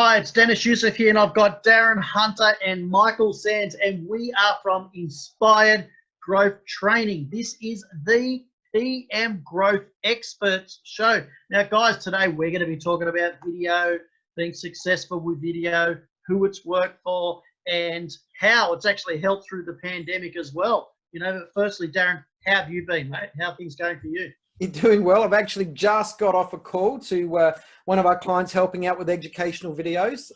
Hi, it's Dennis Youssef here, and I've got Darren Hunter and Michael Sands, and we are from Inspired Growth Training. This is the PM Growth Experts Show. Now, guys, today we're going to be talking about video, being successful with video, who it's worked for, and how it's actually helped through the pandemic as well. You know, but firstly, Darren, how have you been, mate? How are things going for you? You're doing well. I've actually just got off a call to one of our clients helping out with educational videos.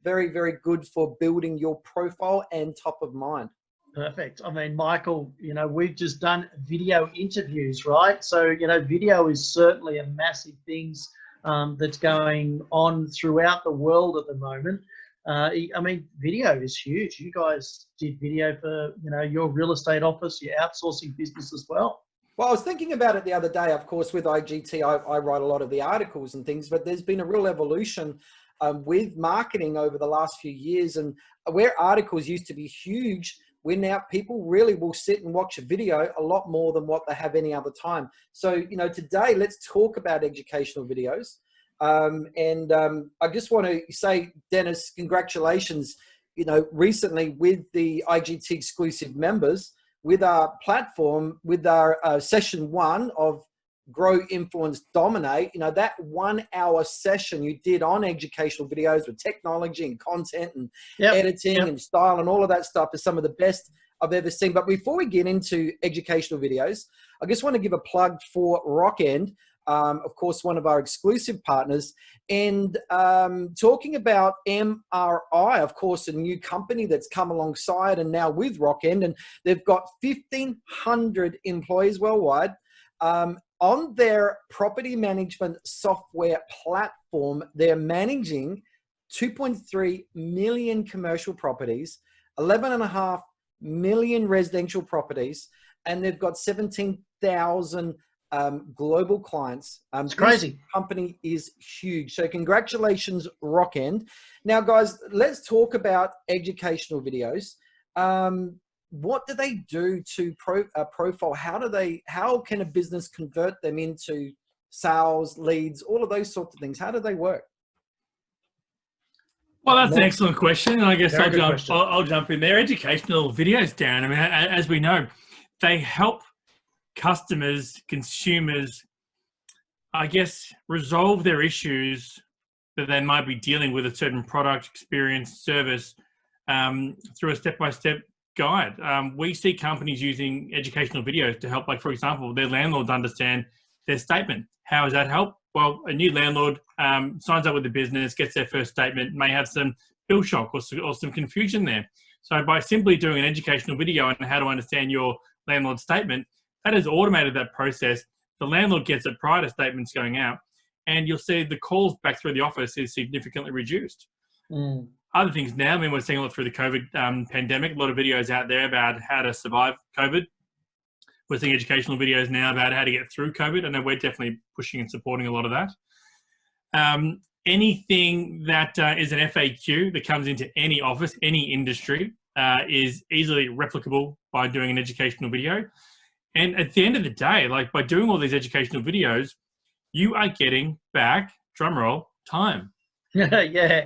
Very, very good for building your profile and top of mind. Perfect. I mean, Michael, you know, we've just done video interviews, right? So, you know, video is certainly a massive thing that's going on throughout the world at the moment. I mean, video is huge. You guys did video for, you know, your real estate office, your outsourcing business as well. Well, I was thinking about it the other day. Of course, with IGT, I write a lot of the articles and things, but there's been a real evolution with marketing over the last few years. And where articles used to be huge, where now people really will sit and watch a video a lot more than what they have any other time. So, you know, today, let's talk about educational videos. I just want to say, Dennis, congratulations, you know, recently with the IGT exclusive members, with our platform, with our session 1 of Grow, Influence, Dominate, you know, that 1 hour session you did on educational videos with technology and content and editing and style and all of that stuff is some of the best I've ever seen. But before we get into educational videos, I just want to give a plug for Rockend, of course, one of our exclusive partners, and talking about MRI, of course, a new company that's come alongside and now with Rockend, and they've got 1,500 employees worldwide. On their property management software platform, they're managing 2.3 million commercial properties, 11.5 million residential properties, and they've got 17,000 global clients. It's crazy. This company is huge. So congratulations, Rockend. Now, guys, let's talk about educational videos. What do they do to profile? How can a business convert them into sales, leads, all of those sorts of things? How do they work? Well, that's an excellent question. And I guess I'll jump in there. Educational videos, Darren, I mean, as we know, they help customers, consumers, I guess, resolve their issues that they might be dealing with a certain product, experience, service through a step-by-step guide. We see companies using educational videos to help, like, for example, their landlords understand their statement. How does that help? Well, a new landlord signs up with the business, gets their first statement, may have some bill shock or some confusion there. So by simply doing an educational video on how to understand your landlord statement, that has automated that process. The landlord gets it prior to statements going out, and you'll see the calls back through the office is significantly reduced. Other things now, I mean, we're seeing a lot through the COVID pandemic, a lot of videos out there about how to survive COVID. We're seeing educational videos now about how to get through COVID. I know we're definitely pushing and supporting a lot of that. Anything that is an FAQ that comes into any office, any industry, is easily replicable by doing an educational video. And at the end of the day, like, by doing all these educational videos, you are getting back, drumroll, time. Yeah,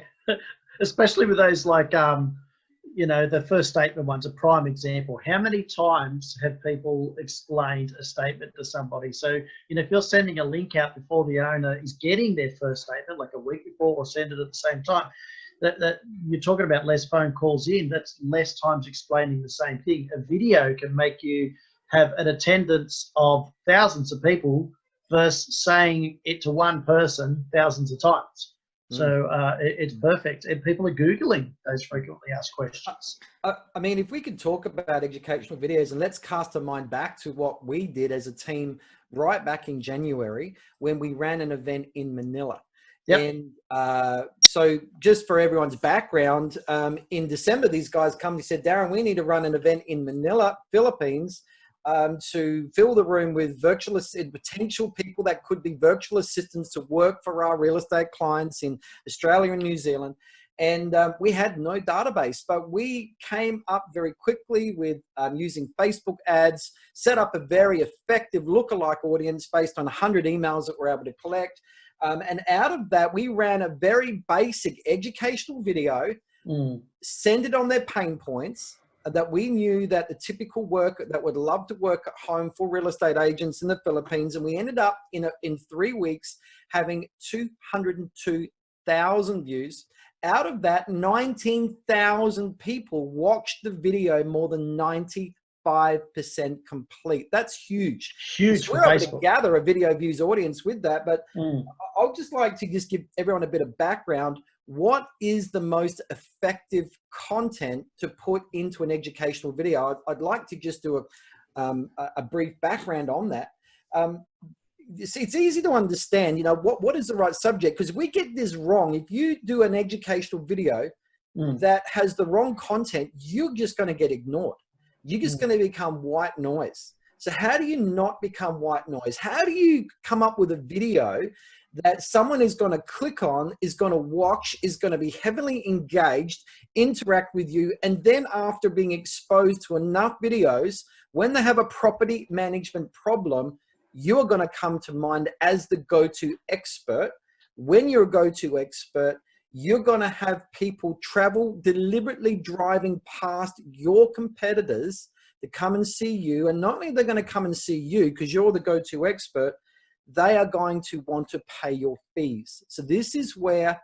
especially with those, like, you know, the first statement one's a prime example. How many times have people explained a statement to somebody? So, you know, if you're sending a link out before the owner is getting their first statement, like a week before, or send it at the same time, that you're talking about less phone calls in, that's less times explaining the same thing. A video can make you have an attendance of thousands of people versus saying it to one person thousands of times. So it's perfect. And people are Googling those frequently asked questions. I mean, if we could talk about educational videos, and let's cast our mind back to what we did as a team right back in January when we ran an event in Manila. And so just for everyone's background, in December, these guys come and said, Darren, we need to run an event in Manila, Philippines, to fill the room with potential people that could be virtual assistants to work for our real estate clients in Australia and New Zealand. And we had no database, but we came up very quickly with using Facebook ads, set up a very effective lookalike audience based on 100 emails that we're able to collect. And out of that, we ran a very basic educational video, centered on their pain points, that we knew that the typical worker that would love to work at home for real estate agents in the Philippines. And we ended up in 3 weeks having 202,000 views. Out of that, 19,000 people watched the video more than 95% complete. That's huge. Huge. So we're able to gather a video views audience with that. But I'll just like to just give everyone a bit of background. What is the most effective content to put into an educational video? I'd like to just do a brief background on that. It's easy to understand, you know, what is the right subject? Because if we get this wrong, if you do an educational video that has the wrong content, you're just going to get ignored. You're just going to become white noise. So how do you not become white noise? How do you come up with a video that someone is going to click on, is going to watch, is going to be heavily engaged, interact with you, and then after being exposed to enough videos, when they have a property management problem, you're going to come to mind as the go-to expert. When you're a go-to expert, you're going to have people travel, deliberately driving past your competitors to come and see you. And not only are they going to come and see you because you're the go-to expert, they are going to want to pay your fees. So this is where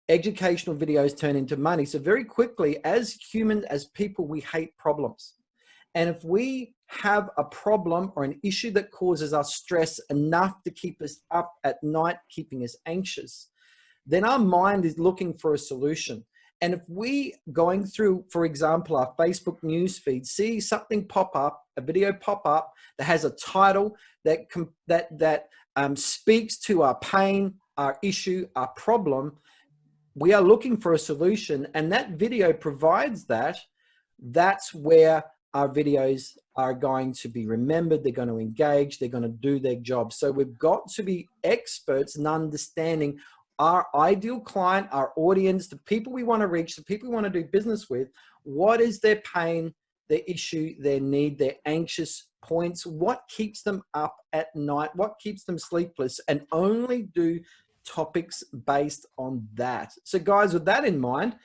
educational videos turn into money. So very quickly, as humans, as people, we hate problems. And if we have a problem or an issue that causes us stress enough to keep us up at night, keeping us anxious, then our mind is looking for a solution. And if we, going through, for example, our Facebook news feed, see something pop up, a video pop up that has a title that speaks to our pain, our issue, our problem, we are looking for a solution, and that video provides that. That's where our videos are going to be remembered. They're going to engage. They're going to do their job. So we've got to be experts in understanding our ideal client, our audience, the people we want to reach, the people we want to do business with. What is their pain, their issue, their need, their anxious points? What keeps them up at night? What keeps them sleepless? And only do topics based on that. So guys, with that in mind,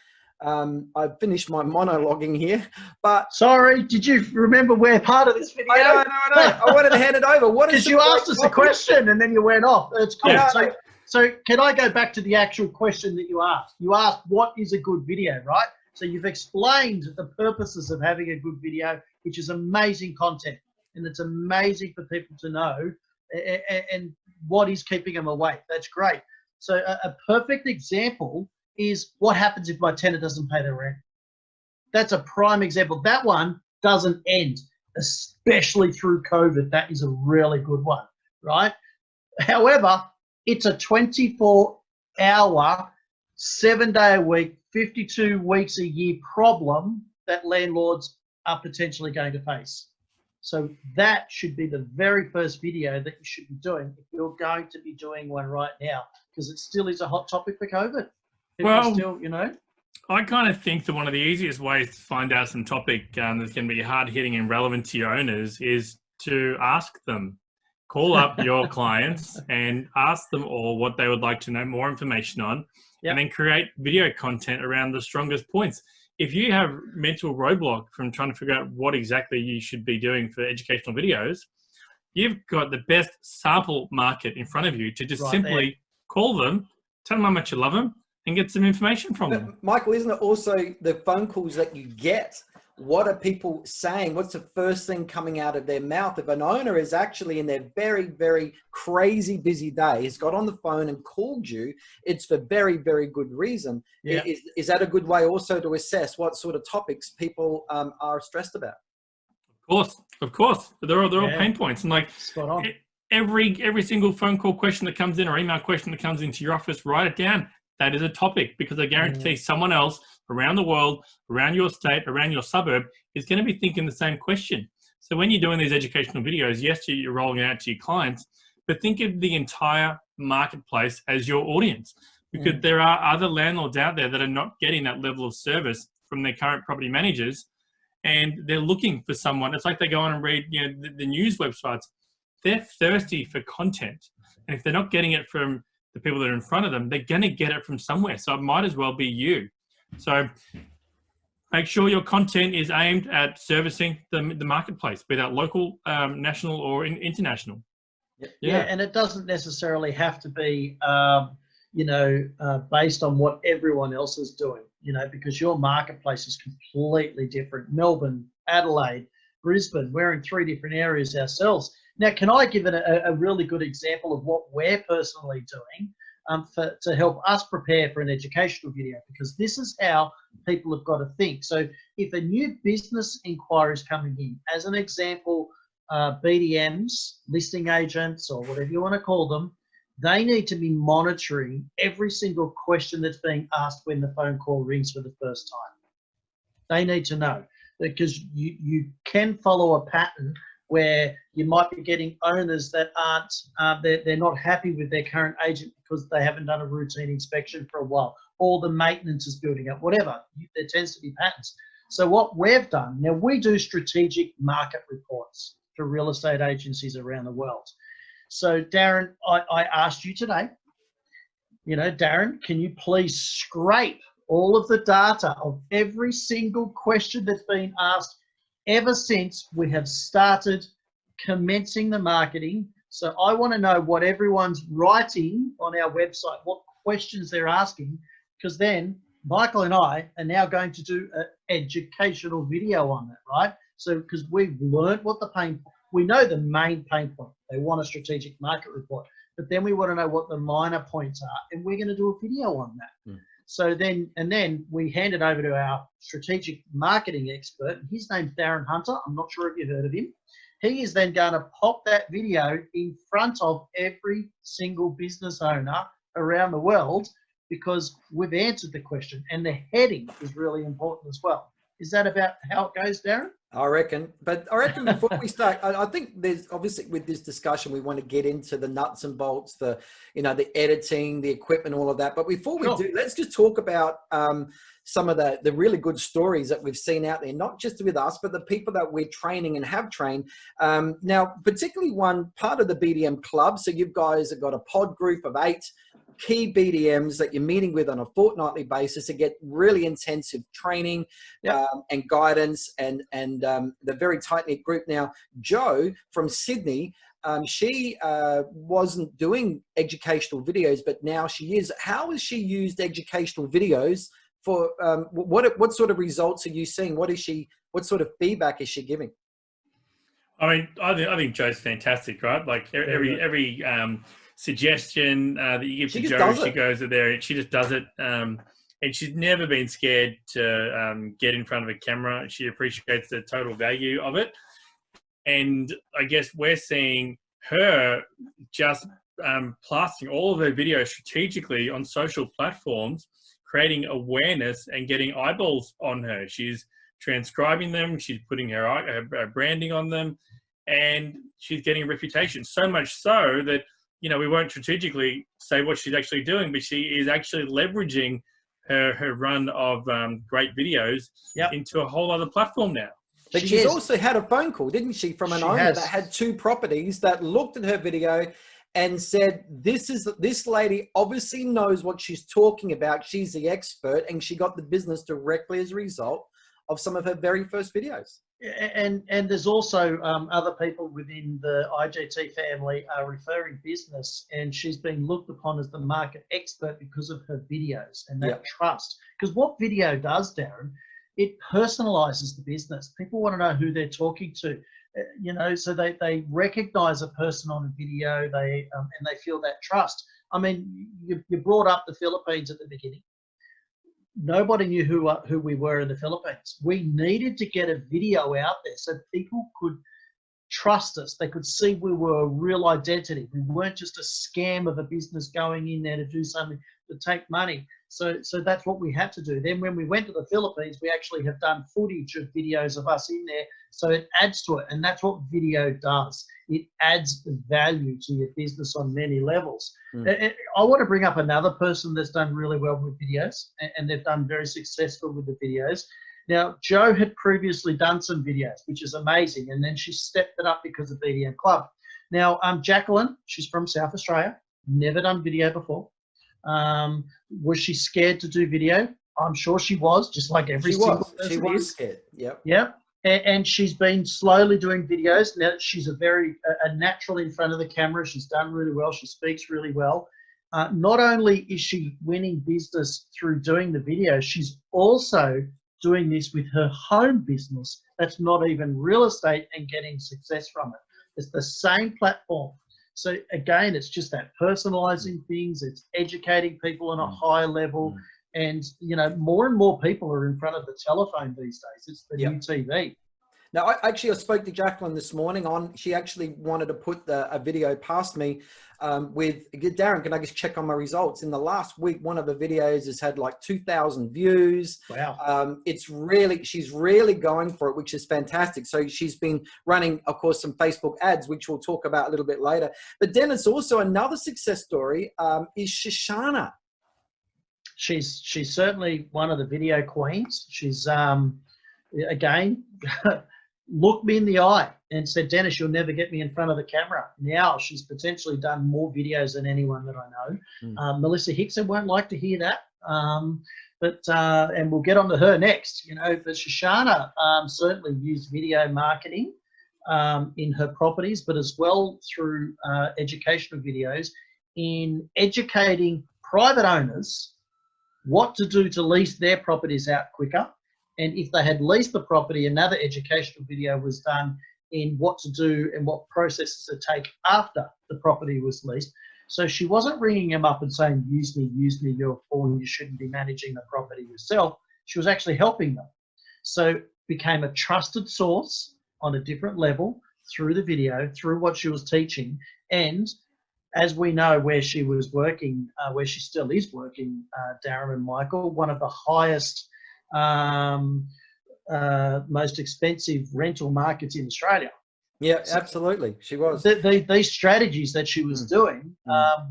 I've finished my monologuing here, but sorry, did you remember where part of this video? I know. I wanted to hand it over. What is? Because you asked us a question and then you went off. It's cool. Yeah. So can I go back to the actual question that you asked? You asked, what is a good video, right? So you've explained the purposes of having a good video, which is amazing content, and it's amazing for people to know, and what is keeping them awake. That's great. So a perfect example is what happens if my tenant doesn't pay their rent. That's a prime example. That one doesn't end, especially through COVID. That is a really good one, right? However, it's a 24-hour, 7-day-a-week, 52 weeks a year problem that landlords are potentially going to face. So that should be the very first video that you should be doing if you're going to be doing one right now, because it still is a hot topic for COVID. People still, you know. I kind of think that one of the easiest ways to find out some topic that's going to be hard-hitting and relevant to your owners is to ask them. Call up your clients and ask them all what they would like to know more information on, and then create video content around the strongest points. If you have mental roadblock from trying to figure out what exactly you should be doing for educational videos, you've got the best sample market in front of you to just simply call them, tell them how much you love them, and get some information from them. Michael, isn't it also the phone calls that you get? What are people saying? What's the first thing coming out of their mouth? If an owner is actually in their very, very crazy busy day, has got on the phone and called you, it's for very, very good reason. Yeah. Is that a good way also to assess what sort of topics people are stressed about? Of course. They're all pain points. And like every single phone call question that comes in or email question that comes into your office, write it down. That is a topic, because I guarantee someone else around the world, around your state, around your suburb is going to be thinking the same question. So when you're doing these educational videos, yes, you're rolling it out to your clients, but think of the entire marketplace as your audience, because there are other landlords out there that are not getting that level of service from their current property managers, and they're looking for someone. It's like they go on and read, you know, the news websites. They're thirsty for content, and if they're not getting it from the people that are in front of them, they're going to get it from somewhere. So it might as well be you. So make sure your content is aimed at servicing the marketplace, be that local, national, or international. Yeah, and it doesn't necessarily have to be, based on what everyone else is doing, because your marketplace is completely different. Melbourne, Adelaide, Brisbane, we're in 3 different areas ourselves. Now, can I give it a really good example of what we're personally doing to help us prepare for an educational video? Because this is how people have got to think. So if a new business inquiry is coming in, as an example, BDMs, listing agents, or whatever you want to call them, they need to be monitoring every single question that's being asked when the phone call rings for the first time. They need to know, because you can follow a pattern where you might be getting owners that aren't, they're not happy with their current agent because they haven't done a routine inspection for a while, or the maintenance is building up, whatever. There tends to be patterns. So what we've done, now we do strategic market reports for real estate agencies around the world. So Darren, I asked you today, Darren, can you please scrape all of the data of every single question that's been asked ever since we have started commencing the marketing? So I want to know what everyone's writing on our website, what questions they're asking, because then Michael and I are now going to do an educational video on that, right? So because we've learned what we know the main pain point. They want a strategic market report, but then we want to know what the minor points are, and we're going to do a video on that. So then we hand it over to our strategic marketing expert. His name's Darren Hunter. I'm not sure if you've heard of him. He is then going to pop that video in front of every single business owner around the world, because we've answered the question, and the heading is really important as well. Is that about how it goes, Darren? I reckon. But I reckon before we start, I think there's obviously, with this discussion, we want to get into the nuts and bolts, the editing, the equipment, all of that. But before we do, let's just talk about some of the really good stories that we've seen out there, not just with us, but the people that we're training and have trained. Now, particularly one part of the BDM club. So you guys have got a pod group of 8 key BDMs that you're meeting with on a fortnightly basis to get really intensive training and guidance, and the very tight-knit group. Now, Jo from Sydney, she wasn't doing educational videos, but now she is. How has she used educational videos for what sort of results are you seeing? What sort of feedback is she giving? I mean, I think Jo's fantastic, right? Like every suggestion that you give to Jo, she goes there and she just does it. And she's never been scared to get in front of a camera. She appreciates the total value of it. And I guess we're seeing her just plastering all of her videos strategically on social platforms, creating awareness and getting eyeballs on her. She's transcribing them. She's putting her branding on them, and she's getting a reputation. So much so that, we won't strategically say what she's actually doing, but she is actually leveraging her run of great videos into a whole other platform now. But she's also had a phone call, didn't she, from an owner that had 2 properties that looked at her video and said, this lady obviously knows what she's talking about. She's the expert, and she got the business directly as a result of some of her very first videos. And there's also other people within the IGT family are referring business, and she's been looked upon as the market expert because of her videos and that trust. Because what video does, Darren, it personalizes the business. People want to know who they're talking to, so they recognize a person on a video, and they feel that trust. I mean, you brought up the Philippines at the beginning. Nobody knew who we were in the Philippines. We needed to get a video out there so people could trust us. They could see we were a real identity. We weren't just a scam of a business going in there to do something to take money. So that's what we had to do. Then when we went to the Philippines, we actually have done footage of videos of us in there. So it adds to it. And that's what video does. It adds value to your business on many levels. I want to bring up another person that's done really well with videos, and they've done very successful with the videos. Now, Jo had previously done some videos, which is amazing. And then she stepped it up because of BDM Club. Now, Jacqueline, she's from South Australia. never done video before. Was she scared to do video? I'm sure she was, just like every single person. She was scared. Yep. Yeah. And she's been slowly doing videos. Now she's a natural in front of the camera. She's done really well. She speaks really well. Not only is she winning business through doing the video, she's also doing this with her home business. That's not even real estate and getting success from it. It's the same platform. So again, it's just that personalizing things. It's educating people on a higher level. And, you know, more and more people are in front of the telephone these days. It's the new TV. Now, I spoke to Jacqueline this morning she actually wanted to put a video past me with, Darren, can I just check on my results? In the last week, one of the videos has had like 2,000 views. Wow. She's really going for it, which is fantastic. So she's been running, of course, some Facebook ads, which we'll talk about a little bit later. But Dennis, also another success story is Shoshana. She's certainly one of the video queens. She's, again, looked me in the eye and said, Dennis, you'll never get me in front of the camera. Now she's potentially done more videos than anyone that I know. Melissa Hickson won't like to hear that. And we'll get on to her next, you know, but Shoshana certainly used video marketing in her properties, but as well through educational videos in educating private owners what to do to lease their properties out quicker. And if they had leased the property, another educational video was done in what to do and what processes to take after the property was leased. So she wasn't ringing them up and saying, use me, you're a fool, you shouldn't be managing the property yourself. She was actually helping them. So became a trusted source on a different level through the video, through what she was teaching. And as we know, where she was working, where she still is working, Darren and Michael, one of the highest most expensive rental markets in Australia. Yeah, absolutely. She was. These strategies that she was doing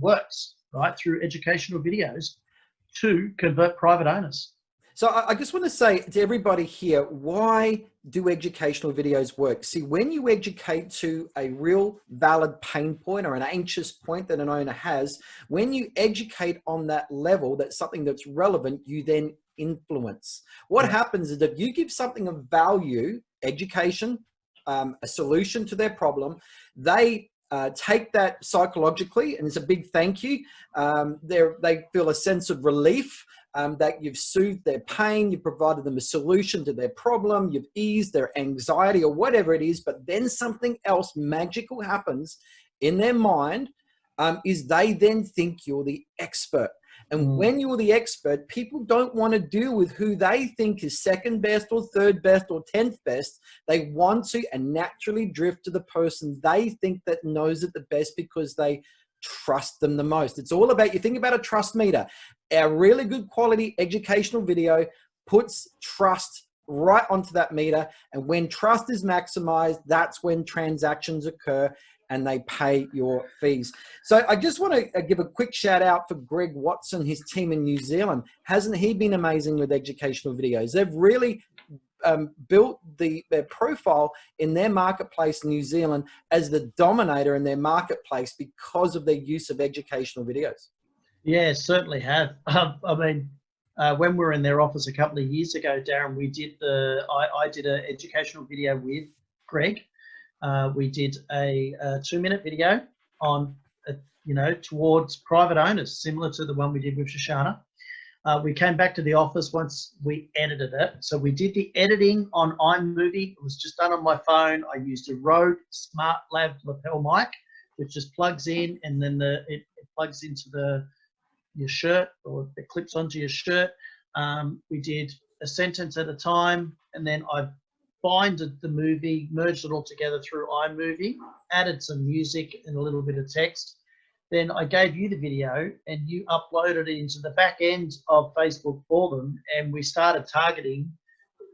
works, right, through educational videos to convert private owners. So I just want to say to everybody here, why do educational videos work? See, when you educate to a real valid pain point or an anxious point that an owner has, when you educate on that level, that's something that's relevant, you then influence. What happens is if you give something of value, education, a solution to their problem, they take that psychologically, and it's a big thank you. They feel a sense of relief that you've soothed their pain, you've provided them a solution to their problem, you've eased their anxiety or whatever it is, but then something else magical happens in their mind, is they then think you're the expert. And when you're the expert, people don't want to deal with who they think is second best or third best or 10th best. They want to and naturally drift to the person they think that knows it the best because they trust them the most. It's all about, you think about a trust meter. A really good quality educational video puts trust right onto that meter. And when trust is maximized, that's when transactions occur and they pay your fees. So I just want to give a quick shout out for Greg Watson, his team in New Zealand. Hasn't he been amazing with educational videos? They've really built their profile in their marketplace in New Zealand as the dominator in their marketplace because of their use of educational videos. Yeah, certainly have. I mean, when we were in their office a couple of years ago, Darren, we did I did an educational video with Greg. We did a 2-minute video on, towards private owners, similar to the one we did with Shoshana. We came back to the office once we edited it. So we did the editing on iMovie. It was just done on my phone. I used a Rode Smart Lab lapel mic, which just plugs in, and then it plugs into your shirt, or it clips onto your shirt. We did a sentence at a time, and then I binded the movie, merged it all together through iMovie, added some music and a little bit of text. Then I gave you the video and you uploaded it into the back end of Facebook for them, and we started targeting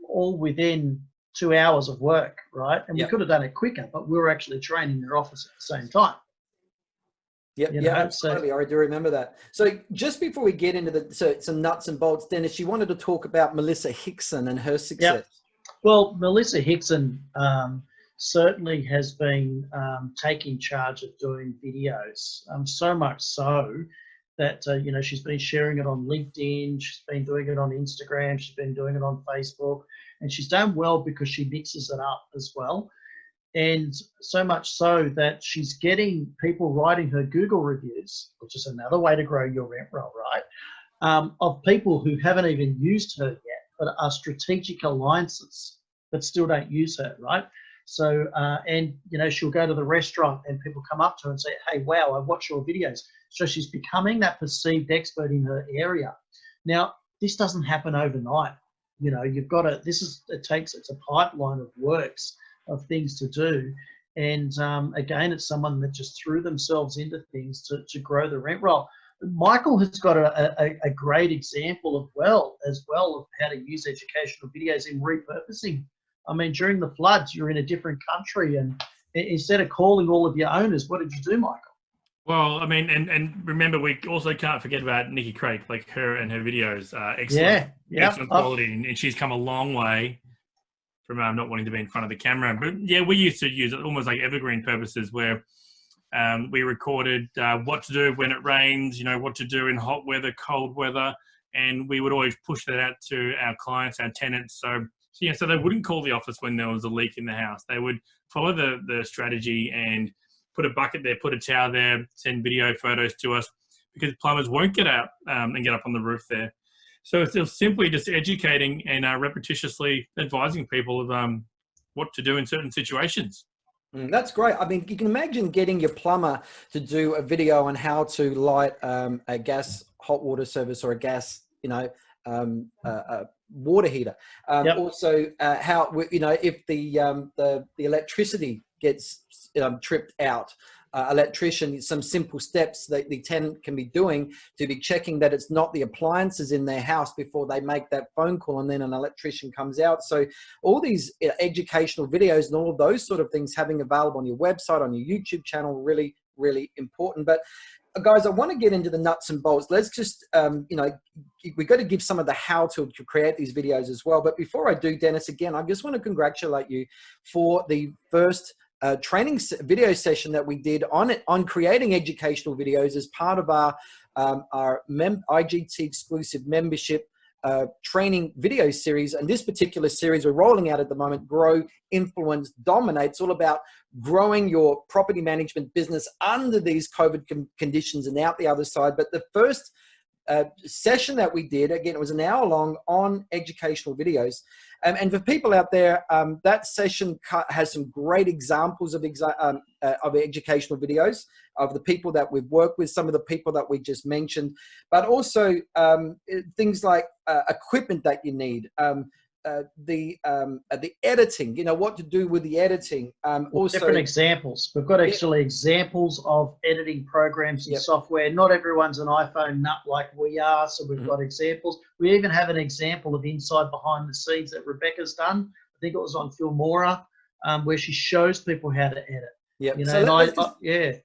all within 2 hours of work, right? And we could have done it quicker, but we were actually training their office at the same time. Yeah, absolutely. So, I do remember that. So just before we get into some nuts and bolts, Dennis, you wanted to talk about Melissa Hickson and her success. Yep. Well, Melissa Hickson certainly has been taking charge of doing videos. So much so that, you know, she's been sharing it on LinkedIn, she's been doing it on Instagram, she's been doing it on Facebook, and she's done well because she mixes it up as well. And so much so that she's getting people writing her Google reviews, which is another way to grow your rent roll, right? Of people who haven't even used her yet, but are strategic alliances, but still don't use her, right? So, and, you know, she'll go to the restaurant and people come up to her and say, hey, wow, I've watched your videos. So she's becoming that perceived expert in her area. Now, this doesn't happen overnight. You know, you've got to, it's a pipeline of works, of things to do. And again, it's someone that just threw themselves into things to grow the rent roll. Michael has got a great example of how to use educational videos in repurposing. I mean, during the floods, you're in a different country, and instead of calling all of your owners, what did you do, Michael? Well, I mean, and remember, we also can't forget about Nikki Craig, like her and her videos, excellent, excellent quality, and she's come a long way from not wanting to be in front of the camera. But yeah, we used to use it almost like evergreen purposes, where we recorded what to do when it rains, you know, what to do in hot weather, cold weather, and we would always push that out to our clients, our tenants. So they wouldn't call the office when there was a leak in the house. They would follow the strategy and put a bucket there, put a towel there, send video photos to us, because plumbers won't get out and get up on the roof there. So it's simply just educating and repetitiously advising people of what to do in certain situations. That's great. I mean, you can imagine getting your plumber to do a video on how to light a gas hot water service or a gas, you know, water heater. Also, how, you know, if the electricity gets tripped out, electrician, some simple steps that the tenant can be doing to be checking that it's not the appliances in their house before they make that phone call, and then an electrician comes out. So all these educational videos and all of those sort of things having available on your website, on your YouTube channel, really, really important. But guys, I want to get into the nuts and bolts. Let's just, you know, we've got to give some of the how to create these videos as well. But before I do, Dennis, again, I just want to congratulate you for the first training video session that we did on creating educational videos as part of our IGT exclusive membership training video series. And this particular series we're rolling out at the moment, Grow, Influence, Dominate. It's all about growing your property management business under these COVID conditions and out the other side. But the first session that we did, again, it was an hour long on educational videos. And for people out there, that session has some great examples of educational videos of the people that we've worked with, some of the people that we just mentioned, but also things like equipment that you need, the editing, you know, what to do with the editing. Also different examples. We've got actually examples of editing programs and software. Not everyone's an iPhone nut like we are, so we've got examples. We even have an example of inside behind the scenes that Rebecca's done. I think it was on Filmora, where she shows people how to edit. Yeah. You know, so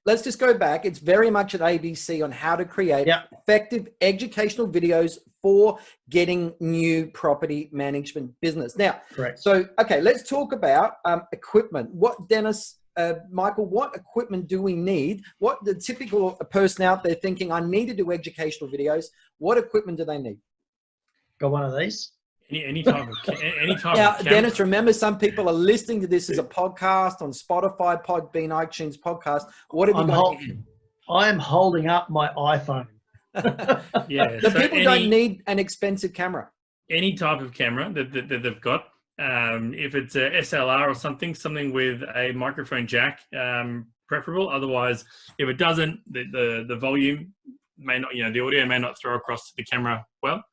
let's just go back. It's very much an ABC on how to create effective educational videos for getting new property management business. Now, so, okay, let's talk about equipment. What, Dennis, Michael, what equipment do we need? What the typical person out there thinking, I need to do educational videos, what equipment do they need? Got one of these? Any type of now, Dennis, remember, some people are listening to this as a podcast on Spotify, Podbean, iTunes podcast. What have you got? I am holding up my iPhone. The people don't need an expensive camera. Any type of camera that they've got. If it's a SLR or something with a microphone jack, preferable. Otherwise, if it doesn't, the volume may not, the audio may not throw across to the camera well.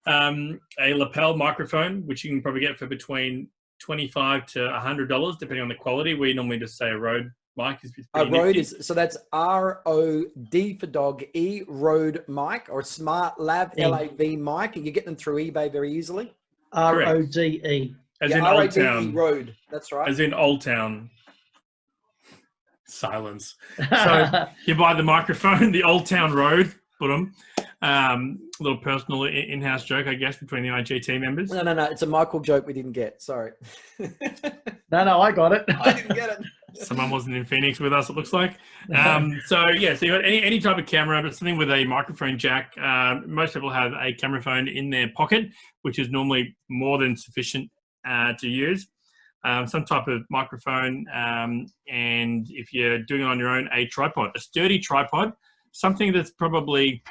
A lapel microphone, which you can probably get for between $25 to $100, depending on the quality. We normally just say a Rode mic. A Rode is, so that's R-O-D for dog, E, Rode mic, or Smart Lav, L-A-V mic, and you get them through eBay very easily. R-O-D-E. As in Old Town. Rode, that's right. As in Old Town. Silence. So you buy the microphone, the Old Town Rode But little personal in-house joke, I guess, between the IGT members. No. It's a Michael joke we didn't get. Sorry. No, I got it. I didn't get it. Someone wasn't in Phoenix with us, it looks like. So you got any type of camera, but something with a microphone jack. Most people have a camera phone in their pocket, which is normally more than sufficient to use. Some type of microphone, and if you're doing it on your own, a tripod, a sturdy tripod, something that's probably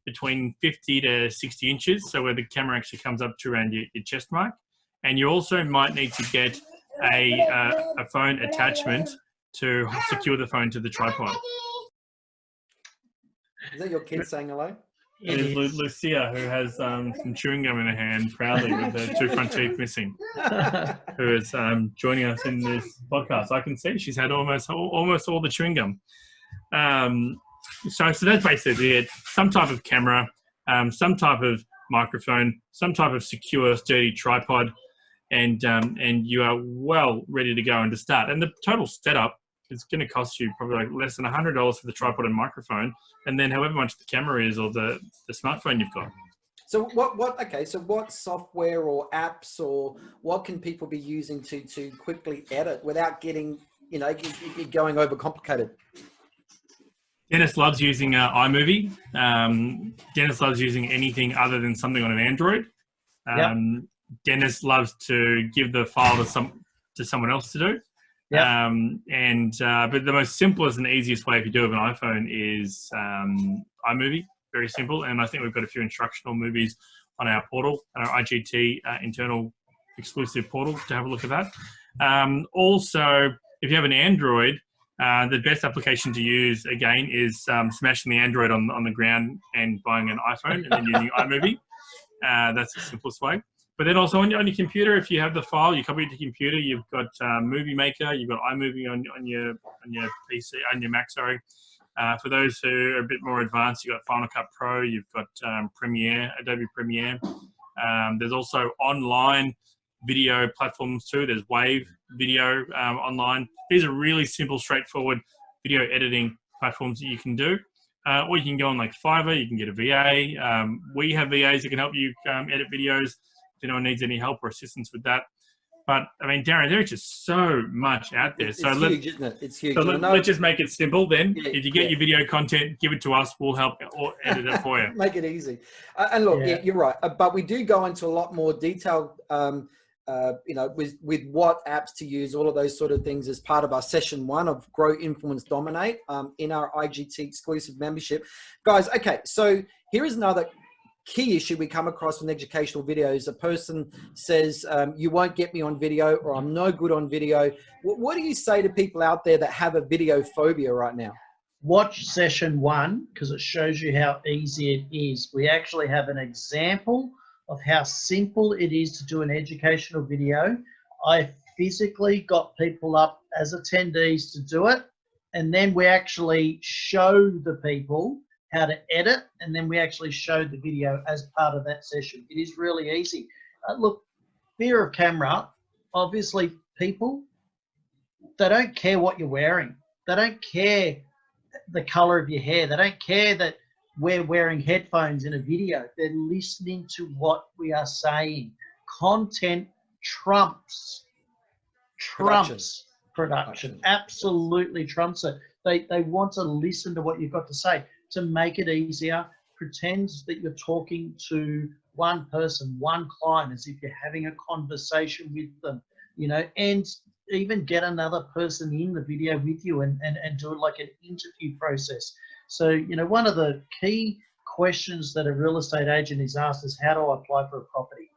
between 50 to 60 inches, so where the camera actually comes up to around your chest mark. And you also might need to get a phone attachment to secure the phone to the tripod. Is that your kid saying hello? It is Lucia, who has some chewing gum in her hand, proudly, with her 2 front teeth missing, who is joining us in this podcast. I can see she's had almost all the chewing gum. So that's basically it. Some type of camera, some type of microphone, some type of secure, sturdy tripod, and you are well ready to go and to start. And the total setup is going to cost you probably like less than $100 for the tripod and microphone, and then however much the camera is or the smartphone you've got. So what software or apps or what can people be using to quickly edit without getting, going overcomplicated? Dennis loves using iMovie. Dennis loves using anything other than something on an Android. Dennis loves to give the file to someone else to do. But the most simplest and easiest way if you do have an iPhone is iMovie. Very simple. And I think we've got a few instructional movies on our portal, our IGT internal exclusive portal, to have a look at that. Also, if you have an Android, the best application to use, again, is smashing the Android on the ground and buying an iPhone and then using iMovie. That's the simplest way. But then also on your computer, if you have the file, you copy it to your computer. You've got Movie Maker, you've got iMovie on your PC, on your Mac. Sorry. For those who are a bit more advanced, you've got Final Cut Pro, you've got Premiere, Adobe Premiere. There's also online video platforms too. There's Wave Video online. These are really simple, straightforward video editing platforms that you can do. Or you can go on like Fiverr, you can get a VA. We have VAs that can help you edit videos if anyone needs any help or assistance with that. But I mean, Darren, there's just so much out there. It's huge, isn't it? It's huge. So let's just make it simple then. Yeah, if you get your video content, give it to us. We'll help or edit it for you. Make it easy. And look, you're right. But we do go into a lot more detail, with what apps to use, all of those sort of things as part of our session 1 of Grow, Influence, Dominate in our IGT exclusive membership. Guys, okay, so here is another key issue we come across in educational videos. A person says, you won't get me on video, or I'm no good on video. What do you say to people out there that have a video phobia right now? Watch session 1 because it shows you how easy it is. We actually have an example of how simple it is to do an educational video. I physically got people up as attendees to do it, and then we actually show the people how to edit, and then we actually show the video as part of that session. It is really easy. Look, fear of camera, obviously people, they don't care what you're wearing. They don't care the color of your hair. They don't care that we're wearing headphones in a video. They're listening to what we are saying. Content trumps production. Absolutely trumps it. They want to listen to what you've got to say. To make it easier, pretend that you're talking to one person, one client, as if you're having a conversation with them, and even get another person in the video with you and do it like an interview process. So, one of the key questions that a real estate agent is asked is, how do I apply for a property?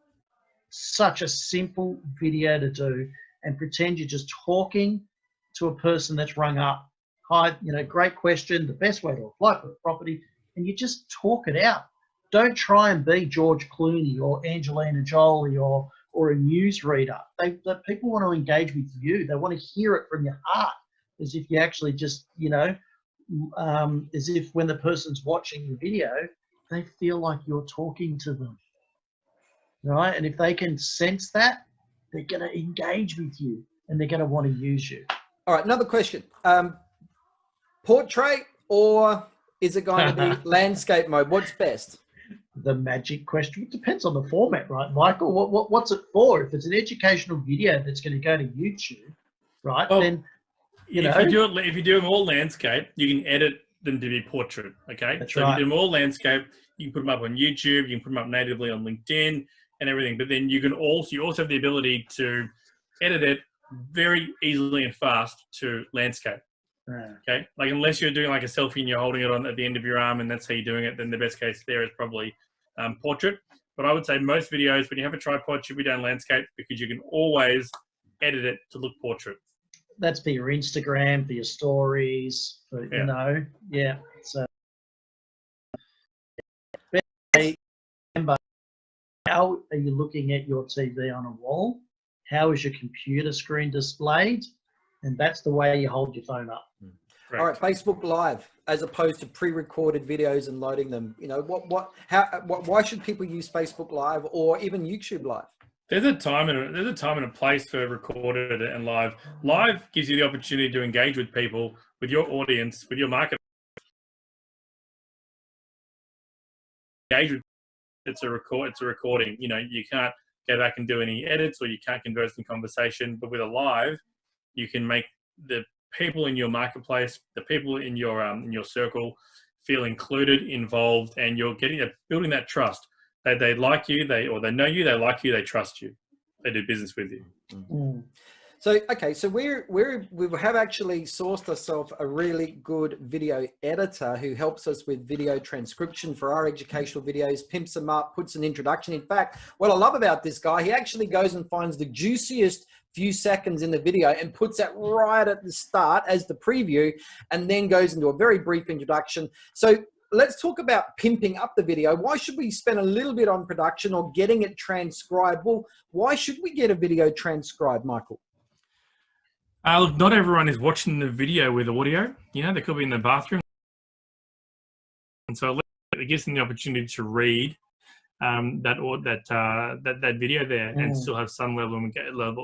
Such a simple video to do, and pretend you're just talking to a person that's rung up. Hi, great question. The best way to apply for a property, and you just talk it out. Don't try and be George Clooney or Angelina Jolie or a newsreader. The people want to engage with you. They want to hear it from your heart, as if you actually just, as if when the person's watching the video, they feel like you're talking to them, right? And if they can sense that, they're going to engage with you and they're going to want to use you. All right, another question. Portrait or Is it going to be landscape mode? What's best? The magic question. It depends on the format, right, Michael? What's it for? If it's an educational video that's going to go to YouTube, right, well, then if you do them all landscape, you can edit them to be portrait. Okay, that's so right. if you do them all landscape, you can put them up on YouTube, you can put them up natively on LinkedIn and everything. But then you also have the ability to edit it very easily and fast to landscape. Okay, like unless you're doing like a selfie and you're holding it on at the end of your arm and that's how you're doing it, then the best case there is probably portrait. But I would say most videos, when you have a tripod, should be done landscape because you can always edit it to look portrait. That's for your Instagram, for your stories, for, you know, So remember, how are you looking at your TV on a wall? How is your computer screen displayed? And that's the way you hold your phone up. All right, Facebook Live, as opposed to pre-recorded videos and loading them. You know, why should people use Facebook Live or even YouTube Live? There's a time and a place for recorded and live. Live gives you the opportunity to engage with people, with your audience, with your market. Engage with. It's a recording. You know, you can't go back and do any edits, or you can't converse in conversation. But with a live, you can make the people in your marketplace, the people in your circle, feel included, involved, and you're building that trust. They like you, they know you, they like you, they trust you, they do business with you. Mm. So, okay, so we have actually sourced ourselves a really good video editor who helps us with video transcription for our educational videos, pimps them up, puts an introduction. In fact, what I love about this guy, he actually goes and finds the juiciest few seconds in the video and puts that right at the start as the preview, and then goes into a very brief introduction. So let's talk about pimping up the video. Why should we spend a little bit on production or getting it transcribed? Well, why should we get a video transcribed, Michael? Look, not everyone is watching the video with audio. You know, they could be in the bathroom. And so it gives them the opportunity to read that video there and still have some level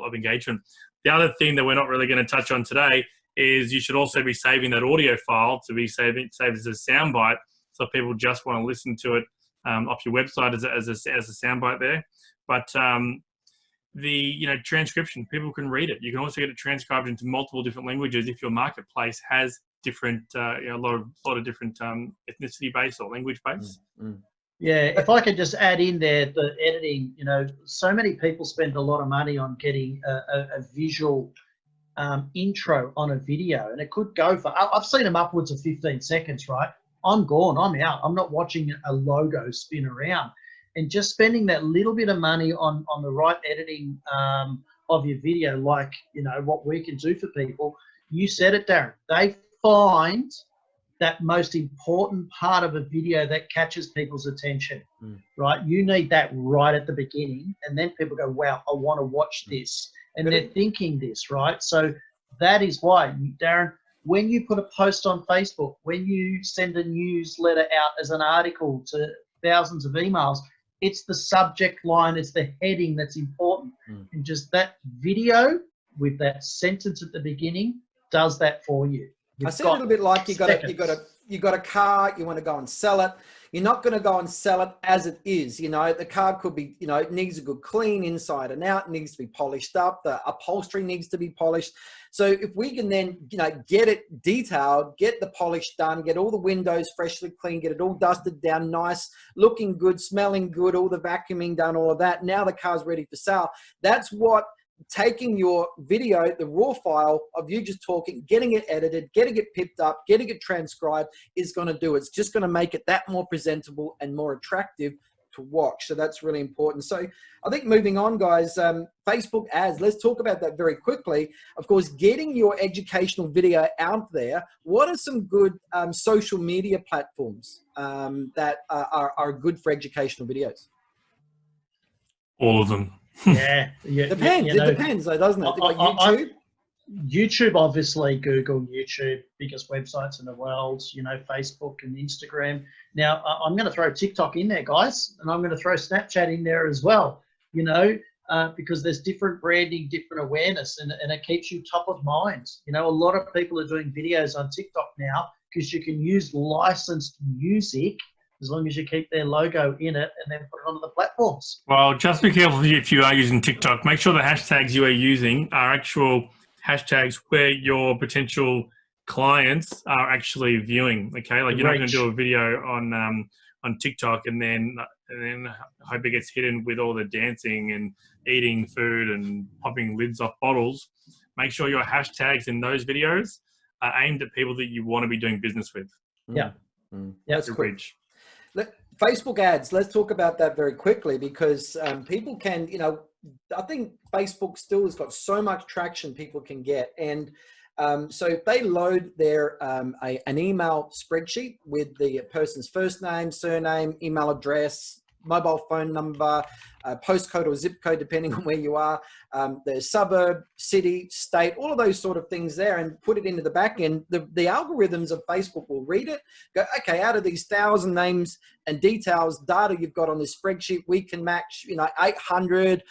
of engagement. The other thing that we're not really going to touch on today is you should also be saving that audio file to be saved as a soundbite, so people just want to listen to it off your website as a soundbite there. But the transcription, people can read it. You can also get it transcribed into multiple different languages if your marketplace has different a lot of different ethnicity based or language based. Yeah, if I could just add in there, the editing, so many people spend a lot of money on getting a visual intro on a video, and it could go for, I've seen them upwards of 15 seconds, right? I'm gone, I'm out. I'm not watching a logo spin around. And just spending that little bit of money on the right editing of your video, like, what we can do for people. You said it, Darren. They find that most important part of a video that catches people's attention, right? You need that right at the beginning, and then people go, wow, I want to watch this. And they're thinking this, right? So that is why, Darren, when you put a post on Facebook, when you send a newsletter out as an article to thousands of emails, it's the subject line, it's the heading that's important. And just that video with that sentence at the beginning does that for you. I see a little bit like you got a car, you want to go and sell it. You're not going to go and sell it as it is. The car could be, it needs a good clean inside and out, it needs to be polished up. The upholstery needs to be polished. So if we can then, get it detailed, get the polish done, get all the windows freshly cleaned, get it all dusted down, nice, looking good, smelling good, all the vacuuming done, all of that. Now the car's ready for sale. That's what taking your video, the raw file of you just talking, getting it edited, getting it picked up, getting it transcribed is going to do. It's just going to make it that more presentable and more attractive to watch. So that's really important. So I think moving on, guys, Facebook ads, let's talk about that very quickly. Of course, getting your educational video out there. What are some good social media platforms that are good for educational videos? All of them. Yeah. Depends. It depends, though, doesn't it? YouTube? YouTube, obviously, Google, YouTube, biggest websites in the world, Facebook and Instagram. Now, I'm going to throw TikTok in there, guys, and I'm going to throw Snapchat in there as well, because there's different branding, different awareness, and it keeps you top of mind. A lot of people are doing videos on TikTok now because you can use licensed music as long as you keep their logo in it and then put it onto the platforms. Well, just be careful if you are using TikTok. Make sure the hashtags you are using are actual hashtags where your potential clients are actually viewing. Okay, like you're not going to do a video on TikTok and then hope it gets hidden with all the dancing and eating food and popping lids off bottles. Make sure your hashtags in those videos are aimed at people that you want to be doing business with. Yeah. Yeah, that's cool. Facebook ads, let's talk about that very quickly, because people can, I think Facebook still has got so much traction people can get. And so if they load their an email spreadsheet with the person's first name, surname, email address, mobile phone number, postcode or zip code, depending on where you are, the suburb, city, state, all of those sort of things there, and put it into the back end, the algorithms of Facebook will read it, go, okay, out of these 1,000 names and details, data you've got on this spreadsheet, we can match, 800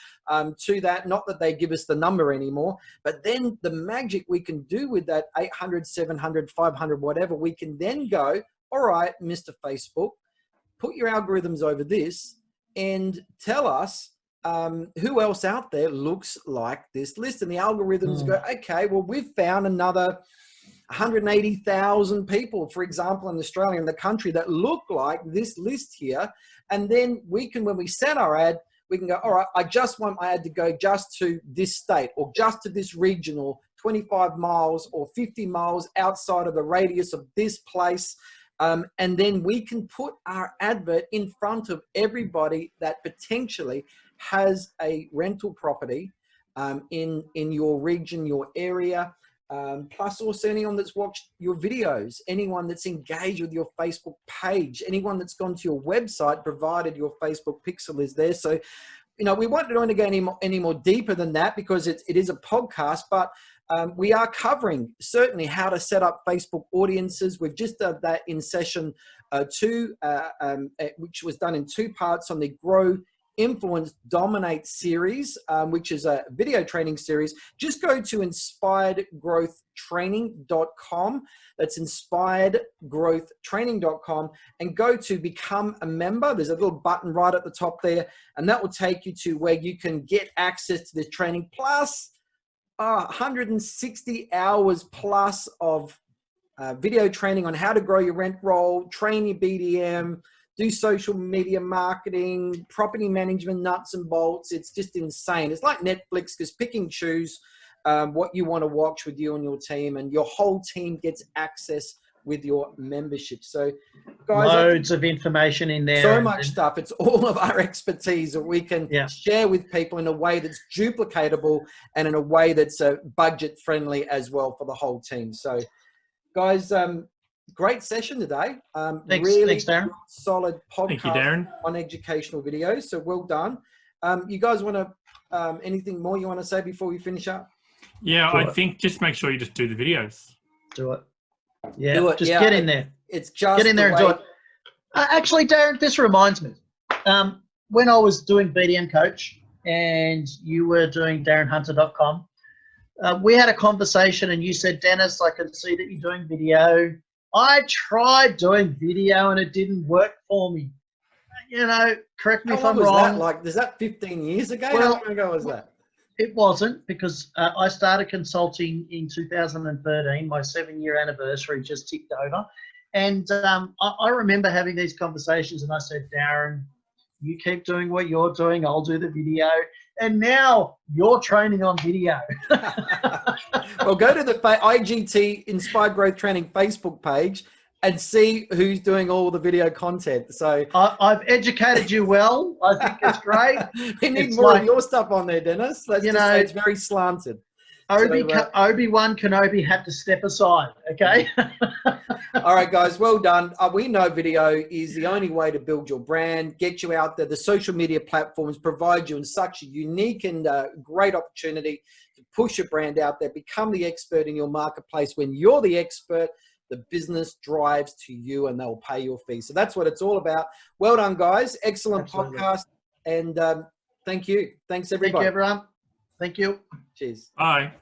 to that. Not that they give us the number anymore, but then the magic we can do with that 800, 700, 500, whatever, we can then go, all right, Mr. Facebook, put your algorithms over this and tell us who else out there looks like this list. And the algorithms go, okay, well, we've found another 180,000 people, for example, in Australia, in the country, that look like this list here. And then we can, when we set our ad, we can go, all right, I just want my ad to go just to this state or just to this region or 25 miles or 50 miles outside of the radius of this place. And then we can put our advert in front of everybody that potentially has a rental property in your region, your area, plus also anyone that's watched your videos, anyone that's engaged with your Facebook page, anyone that's gone to your website, provided your Facebook pixel is there. So, we won't go any more deeper than that, because it is a podcast, but we are covering certainly how to set up Facebook audiences. We've just done that in session 2, which was done in 2 parts on the Grow, Influence, Dominate series, which is a video training series. Just go to inspiredgrowthtraining.com. That's inspiredgrowthtraining.com, and go to become a member. There's a little button right at the top there, and that will take you to where you can get access to this training, plus 160 hours plus of video training on how to grow your rent roll, train your BDM, do social media marketing, property management, nuts and bolts. It's just insane. It's like Netflix, because pick and choose what you want to watch with you and your team, and your whole team gets access with your membership. So guys, loads of information in there. So much stuff. It's all of our expertise that we can share with people in a way that's duplicatable and in a way that's budget friendly as well for the whole team. So guys, great session today. Thanks, Darren. Solid podcast. Thank you, Darren. On educational videos. So well done. You guys want to, anything more you want to say before we finish up? Yeah, I think just make sure you just do the videos. Do it. Yeah, just get in there. It's just get in there and do it. Actually, Darren, this reminds me. When I was doing BDM Coach and you were doing DarrenHunter.com, we had a conversation and you said, Dennis, I can see that you're doing video. I tried doing video and it didn't work for me. Correct me if I'm wrong. Is that 15 years ago? Well, how long ago was that? It wasn't, because I started consulting in 2013. My 7-year anniversary just ticked over. And I remember having these conversations, and I said, Darren, you keep doing what you're doing. I'll do the video. And now you're training on video. Well, go to the IGT Inspired Growth Training Facebook page and see who's doing all the video content. So I've educated you well. I think it's great. We need more of your stuff on there, Dennis. Let's just say it's very slanted. Obi-Wan Kenobi had to step aside, okay? All right, guys, well done. We know video is the only way to build your brand, get you out there. The social media platforms provide you in such a unique and great opportunity to push your brand out there, become the expert in your marketplace. When you're the expert, the business drives to you and they'll pay your fee. So that's what it's all about. Well done, guys. Excellent podcast. And thank you. Thanks, everybody. Thank you, everyone. Thank you. Cheers. Bye.